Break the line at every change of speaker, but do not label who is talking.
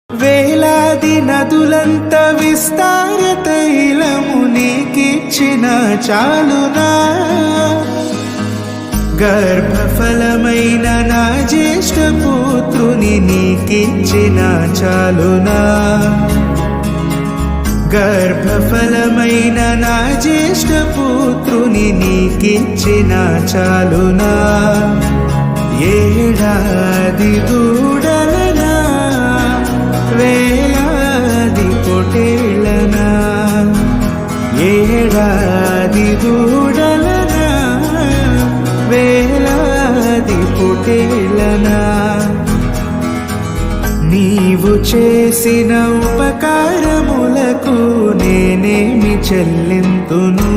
వేలాది నదులంత విస్తార తైలము నీకిచ్చిన చాలునా, గర్భఫలమైన నా జ్యేష్ఠ పుత్రుని నీకిచ్చిన చాలునా, గర్భఫలమైన నా జ్యేష్ఠ పుత్రుని నీకిచ్చిన చాలునా, ఏడాది దూడలనా వేలాది పొటేళ్ళనా, ఏడాది దూడలనా వేలాది పొటేళ్ళనా, నీవు చేసిన ఉపకారములకు నేనేమి చెల్లింతును.